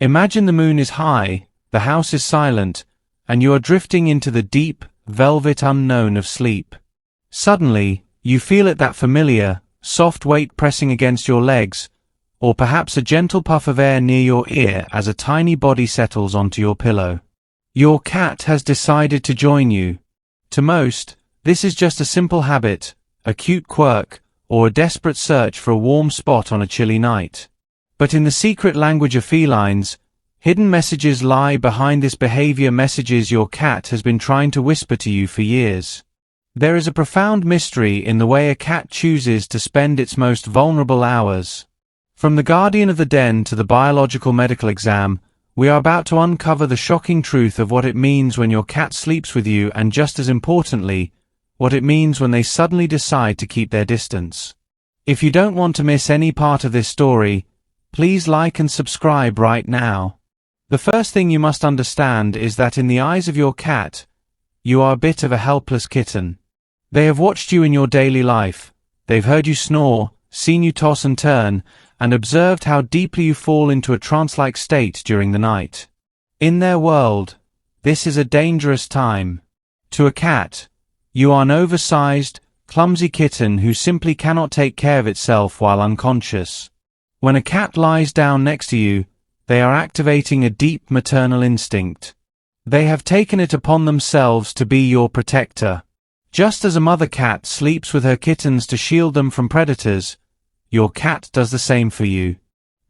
Imagine the moon is high, the house is silent, and you are drifting into the deep, velvet unknown of sleep. Suddenly, you feel that familiar, soft weight pressing against your legs, or perhaps a gentle puff of air near your ear as a tiny body settles onto your pillow. Your cat has decided to join you. To most, this is just a simple habit, a cute quirk, or a desperate search for a warm spot on a chilly night. But in the secret language of felines, hidden messages lie behind this behavior, messages your cat has been trying to whisper to you for years. There is a profound mystery in the way a cat chooses to spend its most vulnerable hours. From the guardian of the den to the biological medical exam, we are about to uncover the shocking truth of what it means when your cat sleeps with you, and just as importantly, what it means when they suddenly decide to keep their distance. If you don't want to miss any part of this story, please like and subscribe right now. The first thing you must understand is that in the eyes of your cat, you are a bit of a helpless kitten. They have watched you in your daily life. They've heard you snore, seen you toss and turn, and observed how deeply you fall into a trance-like state during the night. In their world, this is a dangerous time. To a cat, you are an oversized, clumsy kitten who simply cannot take care of itself while unconscious. When a cat lies down next to you, they are activating a deep maternal instinct. They have taken it upon themselves to be your protector. Just as a mother cat sleeps with her kittens to shield them from predators, your cat does the same for you.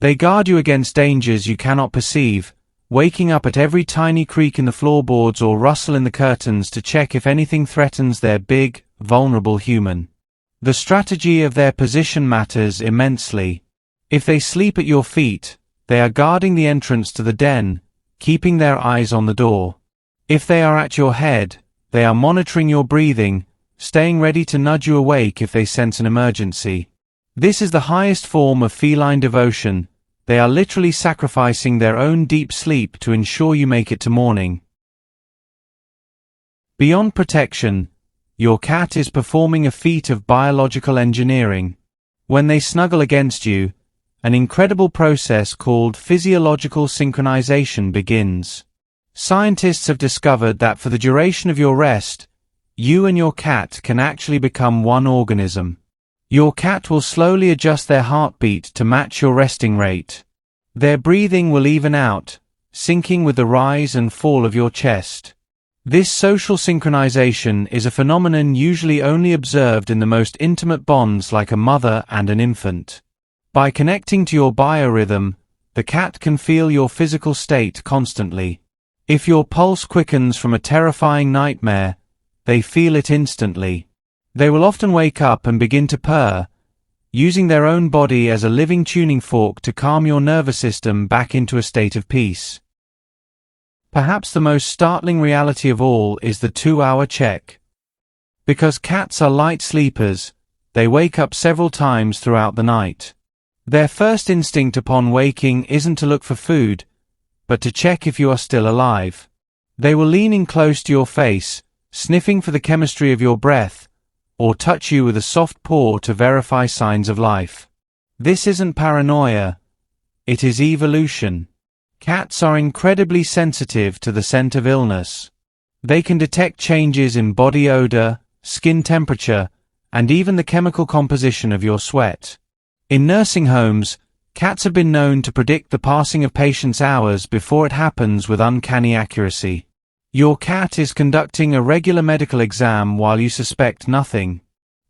They guard you against dangers you cannot perceive, waking up at every tiny creak in the floorboards or rustle in the curtains to check if anything threatens their big, vulnerable human. The strategy of their position matters immensely. If they sleep at your feet, they are guarding the entrance to the den, keeping their eyes on the door. If they are at your head, they are monitoring your breathing, staying ready to nudge you awake if they sense an emergency. This is the highest form of feline devotion. They are literally sacrificing their own deep sleep to ensure you make it to morning. Beyond protection, your cat is performing a feat of biological engineering. When they snuggle against you, an incredible process called physiological synchronization begins. Scientists have discovered that for the duration of your rest, you and your cat can actually become one organism. Your cat will slowly adjust their heartbeat to match your resting rate. Their breathing will even out, syncing with the rise and fall of your chest. This social synchronization is a phenomenon usually only observed in the most intimate bonds like a mother and an infant. By connecting to your biorhythm, the cat can feel your physical state constantly. If your pulse quickens from a terrifying nightmare, they feel it instantly. They will often wake up and begin to purr, using their own body as a living tuning fork to calm your nervous system back into a state of peace. Perhaps the most startling reality of all is the 2-hour check. Because cats are light sleepers, they wake up several times throughout the night. Their first instinct upon waking isn't to look for food, but to check if you are still alive. They will lean in close to your face, sniffing for the chemistry of your breath, or touch you with a soft paw to verify signs of life. This isn't paranoia, it is evolution. Cats are incredibly sensitive to the scent of illness. They can detect changes in body odor, skin temperature, and even the chemical composition of your sweat. In nursing homes, cats have been known to predict the passing of patients' hours before it happens with uncanny accuracy. Your cat is conducting a regular medical exam while you suspect nothing.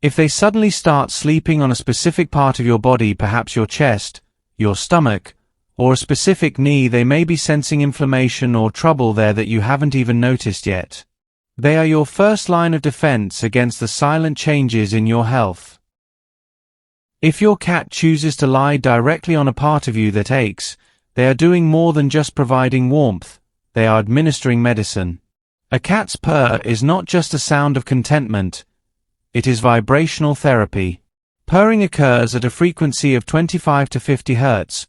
If they suddenly start sleeping on a specific part of your body, perhaps your chest, your stomach, or a specific knee, they may be sensing inflammation or trouble there that you haven't even noticed yet. They are your first line of defense against the silent changes in your health. If your cat chooses to lie directly on a part of you that aches, they are doing more than just providing warmth, they are administering medicine. A cat's purr is not just a sound of contentment, it is vibrational therapy. Purring occurs at a frequency of 25 to 50 Hz,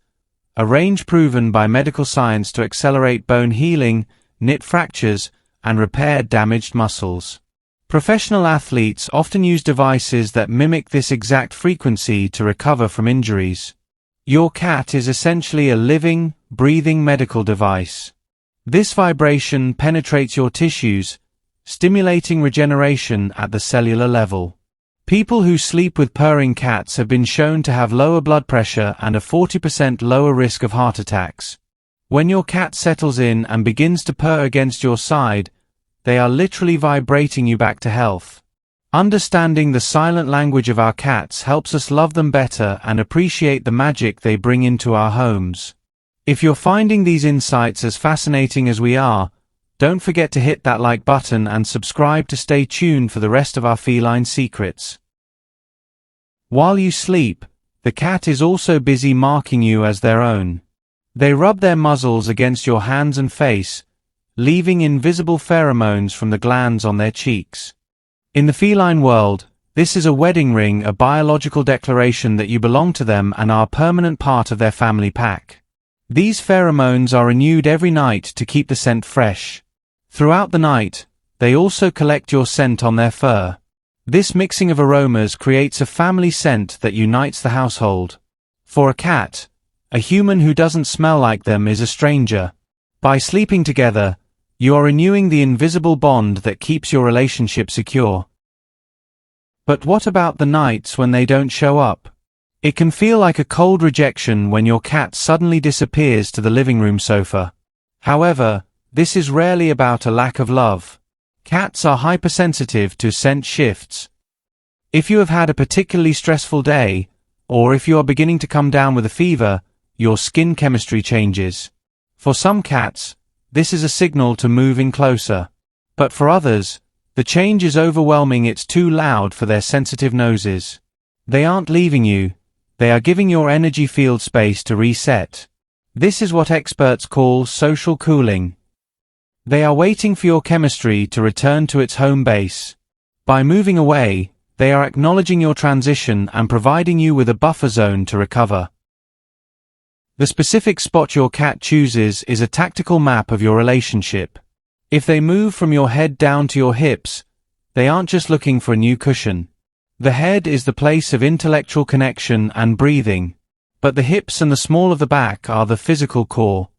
a range proven by medical science to accelerate bone healing, knit fractures, and repair damaged muscles. Professional athletes often use devices that mimic this exact frequency to recover from injuries. Your cat is essentially a living, breathing medical device. This vibration penetrates your tissues, stimulating regeneration at the cellular level. People who sleep with purring cats have been shown to have lower blood pressure and a 40% lower risk of heart attacks. When your cat settles in and begins to purr against your side, they are literally vibrating you back to health. Understanding the silent language of our cats helps us love them better and appreciate the magic they bring into our homes. If you're finding these insights as fascinating as we are, don't forget to hit that like button and subscribe to stay tuned for the rest of our feline secrets. While you sleep, the cat is also busy marking you as their own. They rub their muzzles against your hands and face, leaving invisible pheromones from the glands on their cheeks. In the feline world, this is a wedding ring, a biological declaration that you belong to them and are a permanent part of their family pack. These pheromones are renewed every night to keep the scent fresh. Throughout the night, they also collect your scent on their fur. This mixing of aromas creates a family scent that unites the household. For a cat, a human who doesn't smell like them is a stranger. By sleeping together, you are renewing the invisible bond that keeps your relationship secure. But what about the nights when they don't show up? It can feel like a cold rejection when your cat suddenly disappears to the living room sofa. However, this is rarely about a lack of love. Cats are hypersensitive to scent shifts. If you have had a particularly stressful day, or if you are beginning to come down with a fever, your skin chemistry changes. For some cats, this is a signal to move in closer. But for others, the change is overwhelming, it's too loud for their sensitive noses. They aren't leaving you. They are giving your energy field space to reset. This is what experts call social cooling. They are waiting for your chemistry to return to its home base. By moving away, they are acknowledging your transition and providing you with a buffer zone to recover. The specific spot your cat chooses is a tactical map of your relationship. If they move from your head down to your hips, they aren't just looking for a new cushion. The head is the place of intellectual connection and breathing, but the hips and the small of the back are the physical core.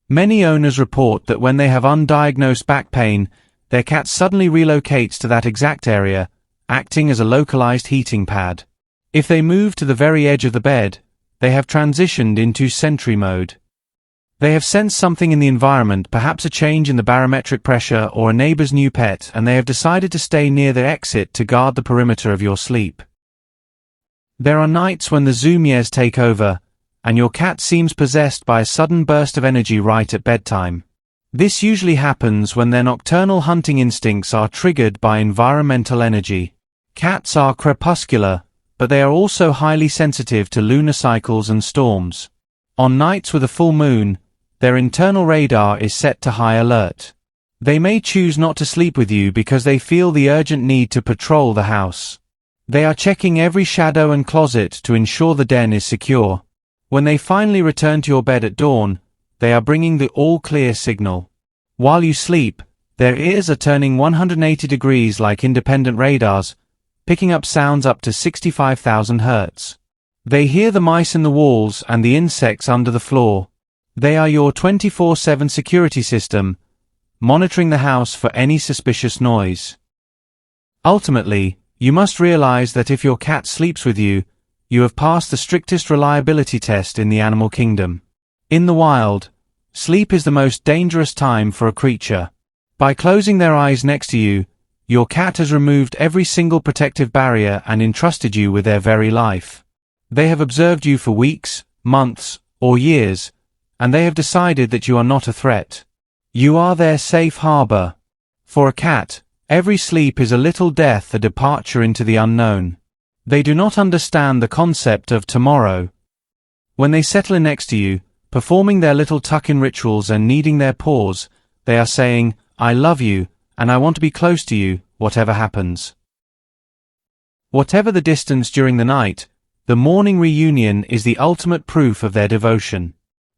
Many owners report that when they have undiagnosed back pain, their cat suddenly relocates to that exact area, acting as a localized heating pad. If they move to the very edge of the bed, they have transitioned into sentry mode. They have sensed something in the environment, perhaps a change in the barometric pressure or a neighbor's new pet, and they have decided to stay near the exit to guard the perimeter of your sleep. There are nights when the zoomies take over, and your cat seems possessed by a sudden burst of energy right at bedtime. This usually happens when their nocturnal hunting instincts are triggered by environmental energy. Cats are crepuscular, but they are also highly sensitive to lunar cycles and storms. On nights with a full moon, their internal radar is set to high alert. They may choose not to sleep with you because they feel the urgent need to patrol the house. They are checking every shadow and closet to ensure the den is secure. When they finally return to your bed at dawn, they are bringing the all-clear signal. While you sleep, their ears are turning 180 degrees like independent radars, picking up sounds up to 65,000 Hz. They hear the mice in the walls and the insects under the floor. They are your 24/7 security system, monitoring the house for any suspicious noise. Ultimately, you must realize that if your cat sleeps with you, you have passed the strictest reliability test in the animal kingdom. In the wild, sleep is the most dangerous time for a creature. By closing their eyes next to you, your cat has removed every single protective barrier and entrusted you with their very life. They have observed you for weeks, months, or years, and they have decided that you are not a threat. You are their safe harbor. For a cat, every sleep is a little death, a departure into the unknown. They do not understand the concept of tomorrow. When they settle in next to you, performing their little tuck-in rituals and kneading their paws, they are saying, "I love you, and I want to be close to you, whatever happens." Whatever the distance during the night, the morning reunion is the ultimate proof of their devotion.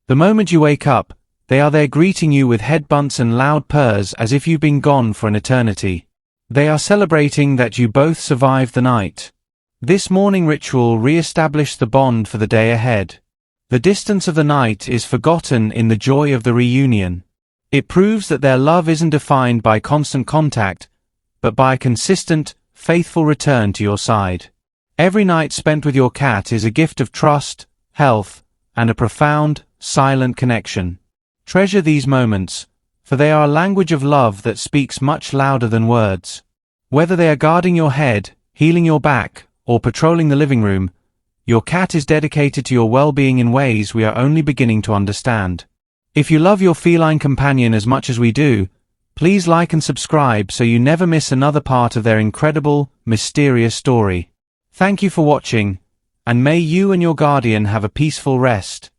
The moment you wake up, they are there greeting you with head-bunts and loud purrs as if you've been gone for an eternity. They are celebrating that you both survived the night. This morning ritual re-established the bond for the day ahead. The distance of the night is forgotten in the joy of the reunion. It proves that their love isn't defined by constant contact, but by a consistent, faithful return to your side. Every night spent with your cat is a gift of trust, health, and a profound, silent connection. Treasure these moments, for they are a language of love that speaks much louder than words. Whether they are guarding your head, healing your back, or patrolling the living room, your cat is dedicated to your well-being in ways we are only beginning to understand. If you love your feline companion as much as we do, please like and subscribe so you never miss another part of their incredible, mysterious story. Thank you for watching, and may you and your guardian have a peaceful rest.